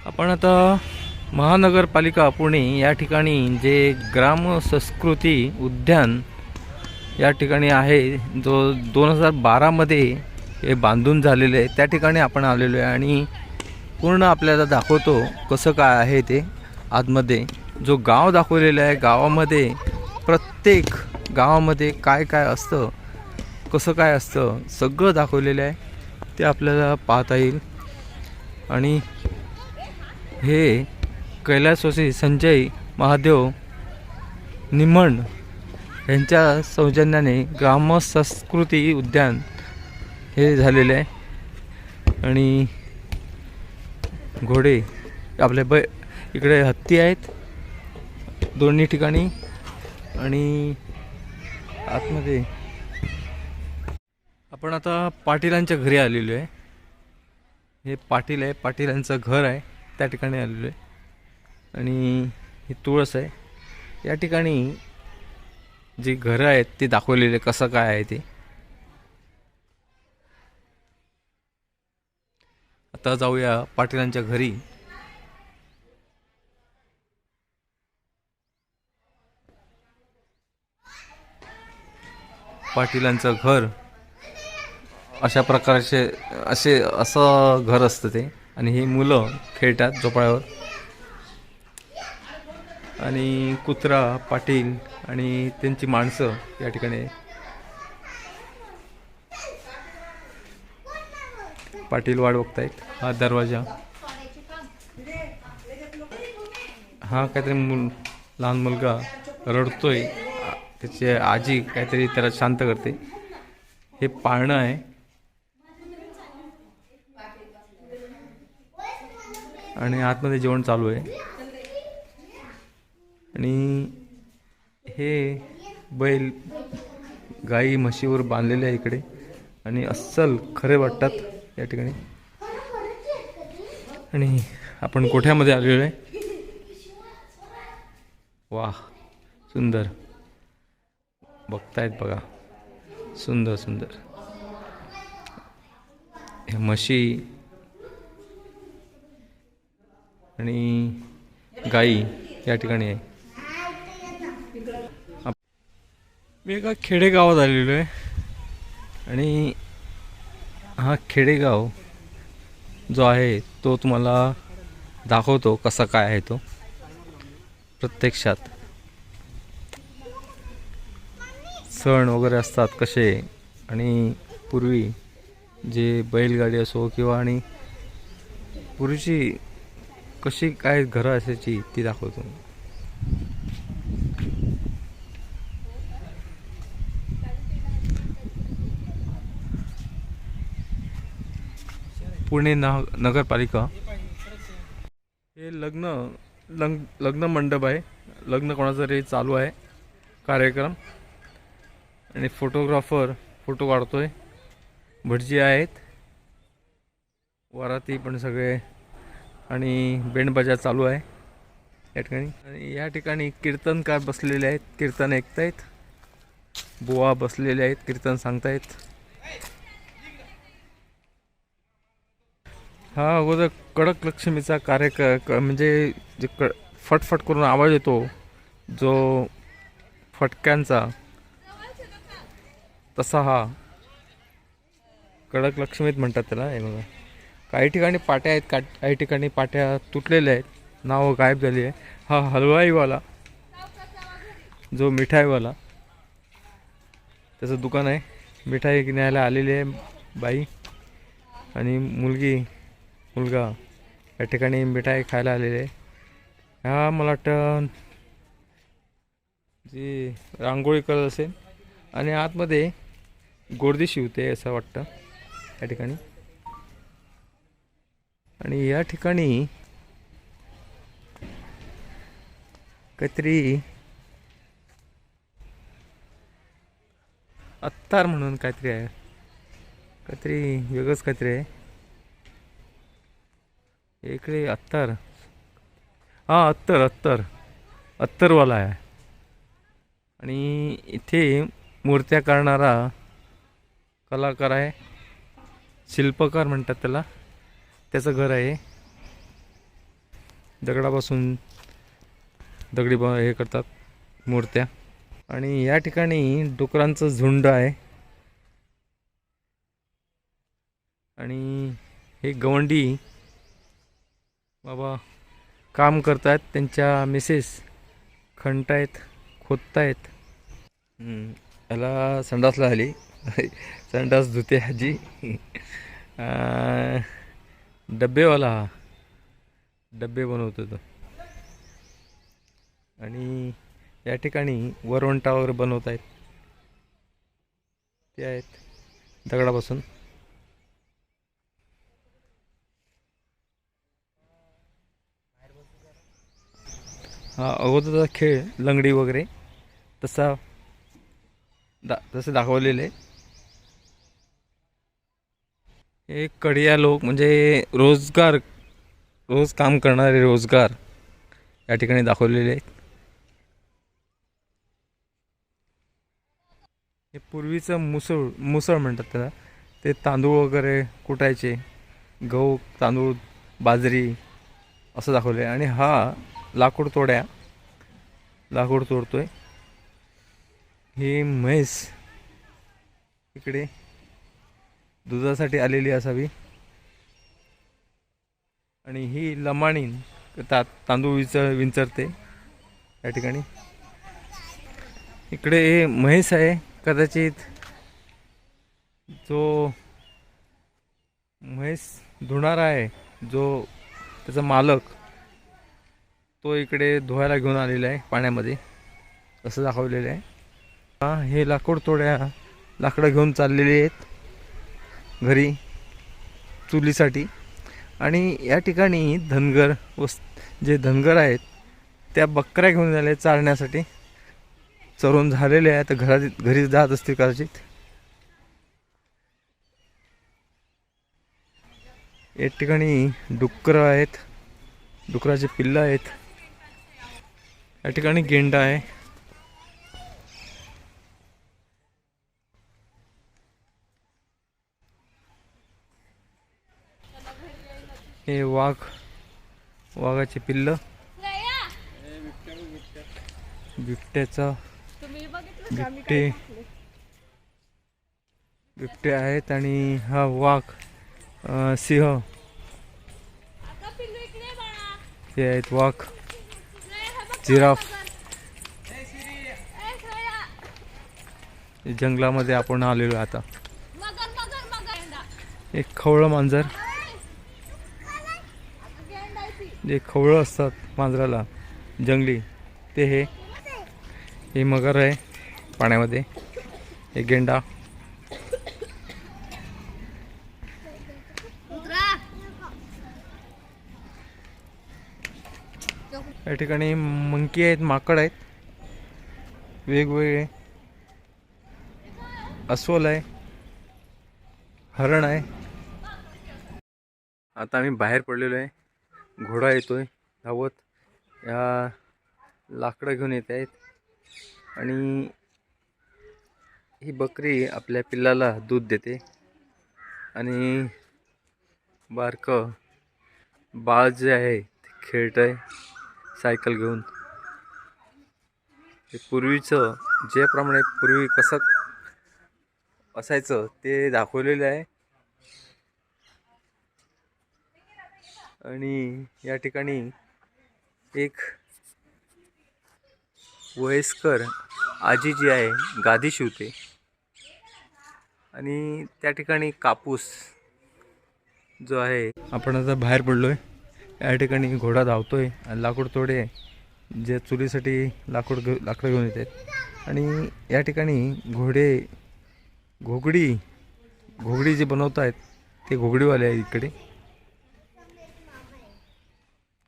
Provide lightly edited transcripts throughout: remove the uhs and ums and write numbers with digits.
आपण आता महानगरपालिका पुणे या ठिकाणी जे ग्राम संस्कृती उद्यान या ठिकाणी आहे, जो 2012मध्ये हे बांधून झालेले आहे, त्या ठिकाणी आपण आलेलो आहे आणि पूर्ण आपल्याला दाखवतो कसं काय आहे ते. आतमध्ये जो गाव दाखवलेला आहे, गावामध्ये प्रत्येक गावामध्ये काय काय असतं, कसं काय असतं, सगळं दाखवलेलं आहे. ते आपल्याला पाहता येईल. आणि हे कैलासवासी संजय महादेव निमण यांच्या सौजन्याने ग्रामसंस्कृती उद्यान हे झालेले आहे. आणि घोडे आपले इकडे हत्ती आहेत दोन्ही ठिकाणी. आणि आतमध्ये आपण आता पाटीलांच्या घरी आलेलो आहे. हे पाटील आहे, पाटीलांचं घर आहे, त्या ठिकाणी आलेलो आहे. आणि ही तुळस आहे. या ठिकाणी जी घरं आहेत ती दाखवलेले कसं काय आहे ते. आता जाऊया पाटीलांच्या घरी. पाटीलांचं घर अशा प्रकारचे असं घर असतं ते. आणि ही मुलं खेळतात झोपाळ्यावर. आणि कुत्रा पाटील आणि त्यांची माणसं या ठिकाणी. पाटील वाट बघतायत. हा दरवाजा, हा काहीतरी लहान मुलगा रडतोय, त्याची आजी काहीतरी त्याला शांत करते. हे पाळणं आहे. आणि आतमध्ये जेवण चालू आहे. आणि हे बैल गाई म्हशीवर बांधलेले आहे इकडे. आणि अस्सल खरे वाटतात या ठिकाणी. आणि आपण कोठ्यामध्ये आलेलो आहे. वाह, सुंदर बघतायत बघा, सुंदर सुंदर हे म्हशी आणि गाई या ठिकाणी आहे. मी एका खेडेगावात आलेलो आहे. आणि हा खेडेगाव जो आहे तो तुम्हाला दाखवतो कसा काय आहे तो प्रत्यक्षात. सण वगैरे असतात कसे. आणि पूर्वी जे बैलगाडी असो किंवा आणि पूर्वीची कशी काय घरं असायची ती दाखवतो. पुणे नगरपालिका. हे लग्न मंडप आहे. लग्न कोणाचं तरी चालू आहे कार्यक्रम. आणि फोटोग्राफर फोटो काढतोय. भटजी आहेत, वराती पण सगळे. आणि बेंडबाजा चालू आहे या ठिकाणी. आणि या ठिकाणी कीर्तनकार बसलेले आहेत, कीर्तन ऐकतायत. बुवा बसलेले आहेत, कीर्तन सांगतायत. हा अगोदर कडक लक्ष्मीचा म्हणजे जे फटफट करून आवाज येतो, जो फटक्यांचा, तसा हा कडक लक्ष्मीत म्हणतात त्याला. हे बघा, काही ठिकाणी पाट्या आहेत, काही ठिकाणी पाट्या तुटलेल्या आहेत, नाव गायब झाली आहे. हा हलवाईवाला, जो मिठाईवाला, त्याचं दुकान आहे. मिठाई न्यायला आलेली आहे बाई. आणि मुलगा या ठिकाणी मिठाई खायला आलेले आहे. हा मला वाटतं जी रांगोळी करत असेल. आणि आतमध्ये गोडदी शिवते असं वाटतं या ठिकाणी. आणि या ठिकाणी काहीतरी अत्तार म्हणून काहीतरी आहे, काहीतरी वेगळंच काहीतरी आहे इकडे. अत्तर, हा अत्तरवाला आहे. आणि इथे मूर्त्या करणारा कलाकार आहे, शिल्पकार म्हणतात त्याला, त्याचं घर आहे. दगडापासून हे करतात मूर्त्या. आणि या ठिकाणी डुकरांचं झुंड आहे. आणि हे गवंडी बाबा काम करतात, त्यांच्या मिसेस खणतायत, खोदतायत. याला संडासला आली. संडास धुते आजी. डब्बेवाला डब्बे बनवतो तो. आणि या ठिकाणी वरवंटा वगैरे बनवत आहेत, ते आहेत दगडापासून. हा अगोदरचा खेळ लंगडी वगैरे तसे दाखवलेले. हे कडिया लोक म्हणजे रोज काम करणारे रोजगार या ठिकाणी दाखवलेले आहेत. हे पूर्वीचं मुसळ म्हणतात त्याला. ते तांदूळ वगैरे कुटायचे, गहू, तांदूळ, बाजरी असं दाखवले. आणि हा लाकूड तोडतोय. ही म्हैस इकडे दुधासाठी आलेली असावी. आणि ही लमाणी तांदूळ विंचरते या ठिकाणी. इकडे म्हैस आहे, कदाचित जो म्हैस धुणारा आहे, जो त्याचा मालक, तो इकडे धुवायला घेऊन आलेला आहे पाण्यामध्ये, असं दाखवलेलं आहे. हे लाकडं घेऊन चाललेले आहेत घरी चुलीसाठी. आणि या ठिकाणी जे धनगर आहेत, त्या बकऱ्या घेऊन आले चालण्यासाठी. चरून झालेले आहे, तर घरी जात असतील कदाचित. या ठिकाणी डुक्कर आहेत, डुकराचे पिल्लं आहेत. या ठिकाणी गेंडा आहे. हे वाघाचे पिल्ल, बिबटे आहेत. आणि हा वाघ, सिंह, हे आहेत वाघ, जिराफ. जंगलामध्ये आपण आलेलो आता. एक खवळं मांजर, जे खवळं असतात मांजराला जंगली, ते हे मगर आहे पाण्यामध्ये. हे गेंडा. या ठिकाणी मंकी आहेत, माकड आहेत वेगवेगळे. अस्वल आहे, हरण आहे. आता आम्ही बाहेर पडलेलो आहे. घोडा येतोय धावत. या लाकडं घेऊन येत आहेत. आणि ही बकरी आपल्या पिल्लाला दूध देते. आणि बारकं बाळ जे आहे ते खेळतंय सायकल घेऊन. ते पूर्वी कसं असायचं ते दाखवलेलं आहे. आणि या ठिकाणी एक वयस्कर आजी जी आहे गादी शिवते. आणि त्या ठिकाणी कापूस जो आहे, आपण आता बाहेर पडलोय. या ठिकाणी घोडा धावतोय. लाकूड तोडे जे चुलीसाठी लाकडं घेऊन येतात. आणि या ठिकाणी घोगडी जे बनवत आहेत ते घोगडीवाले आहे. इकडे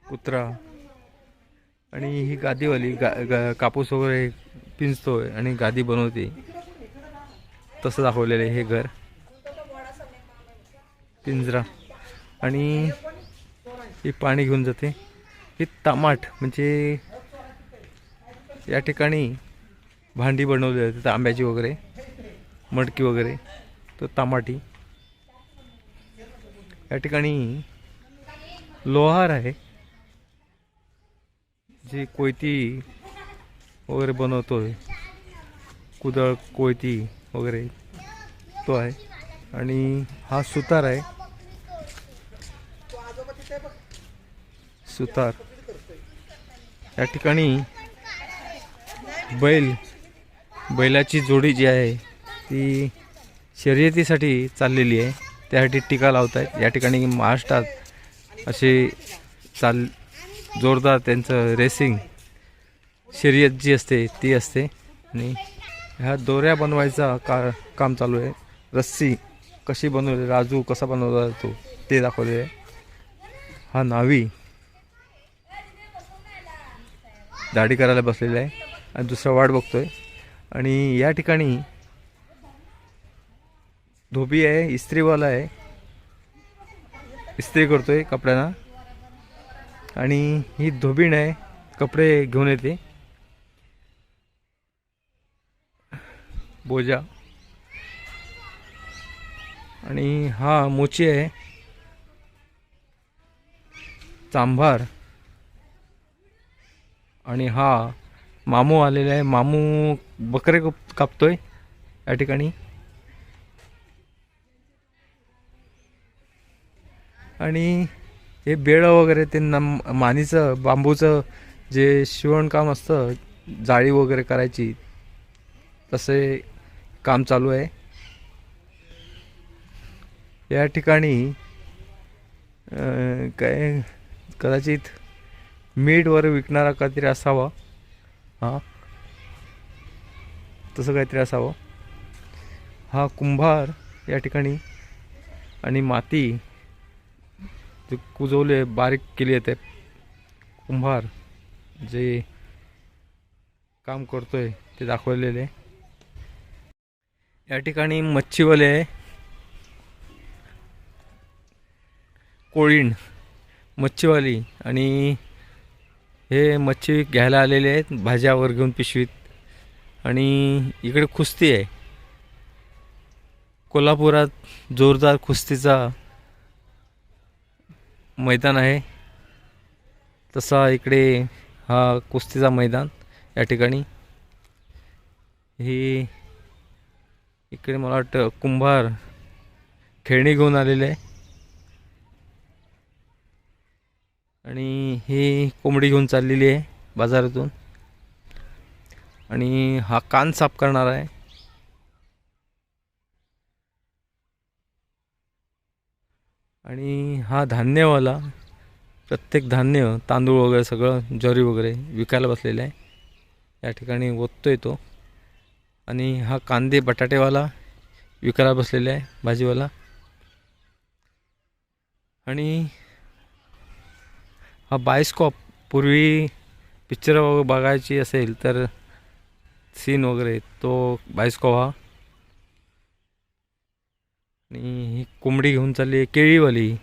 कुत्रा. आणि ही गादीवाली कापूस वगैरे पिंजतोय आणि गादी बनवते, तसं दाखवलेलं आहे. हे घर, पिंजरा. आणि हे पाणी घेऊन जाते. हे तामाट म्हणजे या ठिकाणी भांडी बनवली जाते, तांब्याची वगैरे, मडकी वगैरे, तो तामाटी. या ठिकाणी लोहार आहे. जी कोयती वगैरे बनवतोय, कुदळ कोयती वगैरे तो आहे. आणि हा सुतार आहे, सुतार. या ठिकाणी बैलाची जोडी जी आहे ती शर्यतीसाठी चाललेली आहे, त्यासाठी टीका लावत आहेत. या ठिकाणी महाराष्ट्रात असे जोरदार त्यांचं रेसिंग शर्यत जी असते ती असते. आणि ह्या दोऱ्या बनवायचा काम चालू आहे. रस्सी कशी बनवली, राजू कसा बनवला जातो ते दाखवले आहे. हा नावी दाढी करायला बसलेला आहे आणि दुसरा वाट बघतोय. आणि या ठिकाणी धोबी आहे, इस्त्रीवाला आहे, इस्त्री करतोय कपड्यांना. आणि ही धोबीण आहे, कपडे घेऊन येते. बोजा. आणि हा मोची आहे, चांभार. आणि हा मामू आलेला आहे, मामू बकरे कापतोय या ठिकाणी. आणि हे बेळं वगैरे ते मानीचं बांबूचं जे शिवणकाम असतं, जाळी वगैरे करायची, तसे काम चालू आहे या ठिकाणी. काय कदाचित मीठ वगैरे विकणारा काहीतरी असावा, हां तसं काहीतरी असावं. हा कुंभार या ठिकाणी. आणि माती जे कुजवले बारीक केली आहे, ते कुंभार जे काम करतोय ते दाखवलेले. या ठिकाणी मच्छीवाले आहे, कोळीण मच्छीवाली. आणि हे मच्छी घ्यायला आलेले आहेत भाज्यावर घेऊन पिशवीत. आणि इकडे कुस्ती आहे, कोल्हापुरात जोरदार कुस्तीचा मैदान आहे, तसा इकडे हा कुस्तीचा मैदान. या ठिकाणी ही इकडे मला वाटतं कुंभार खेळणी घेऊन आलेले आहे. आणि ही कोंबडी घेऊन चाललेली आहे बाजारातून. आणि हा कान साफ करणार आहे. आणि हा धान्यवाला प्रत्येक धान्य, तांदूळ वगैरे सगळं, ज्वारी वगैरे विकायला बसलेला आहे. या ठिकाणी ओततोय तो. आणि हा कांदे बटाटेवाला विकायला बसलेला आहे, भाजीवाला. आणि हा बायोस्कोप, पूर्वी पिक्चर वगैरे बघायची असेल तर सीन वगैरे, तो बायोस्कोप हा. आणि ही कोंबडी घेऊन चालली आहे, केळीवाली.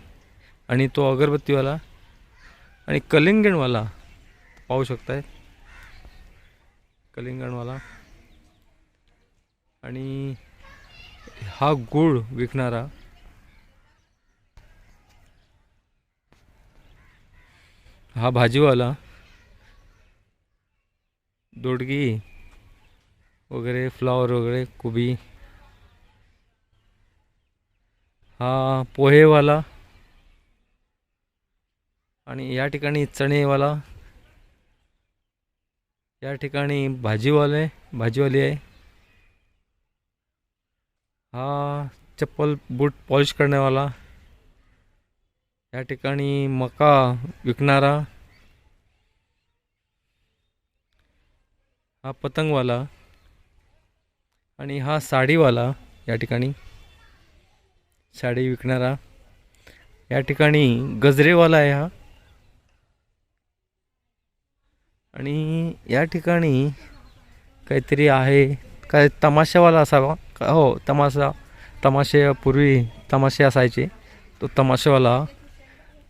आणि तो अगरबत्तीवाला आणि कलिंगणवाला पाहू शकताय, कलिंगणवाला. आणि हा गूळ विकणारा, हा भाजीवाला. दोडगी वगैरे, फ्लावर वगैरे, कोबी. हा पोहेवाला. आणि या ठिकाणी चणेवाला. या ठिकाणी भाजीवाली आहे. हा चप्पल बूट पॉलिश करण्यावाला. या ठिकाणी मका विकणारा, हा पतंगवाला. आणि हा साडीवाला, या ठिकाणी साडी विकणारा. या ठिकाणी गजरेवाला आहे हा. आणि या ठिकाणी काहीतरी आहे, काय तमाशावाला असावा. हो, तमाशे पूर्वी तमाशे असायचे, तो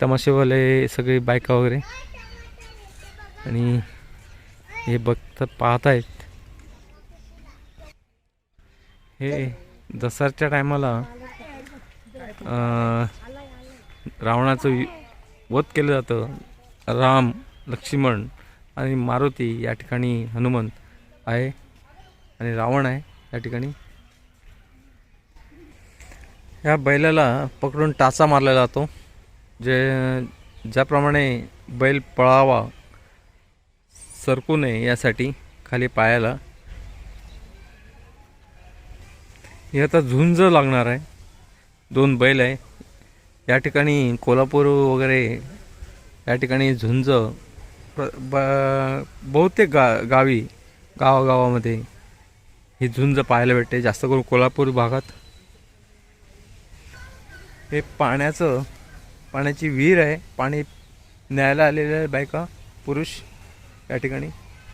तमाशेवाले सगळे बायका वगैरे. आणि हे पाहत आहेत. हे दसऱ्याच्या टायमाला रावणाचं वध केलं जातं. राम, लक्ष्मण आणि मारुती या ठिकाणी हनुमंत आहे आणि रावण आहे या ठिकाणी. ह्या बैलाला पकडून टाचा मारला जातो, ज्याप्रमाणे बैल पळावा, सरकू नये यासाठी खाली पायाला. हे आता झुंज लागणार आहे. 2 बैल आहे या ठिकाणी. कोल्हापूर वगैरे या ठिकाणी झुंज बहुतेक गावागावामध्ये ही झुंज पाहायला भेटते, जास्त करून कोल्हापूर भागात. हे पाण्याची विहीर आहे. पाणी न्यायला आलेले बायका पुरुष या ठिकाणी.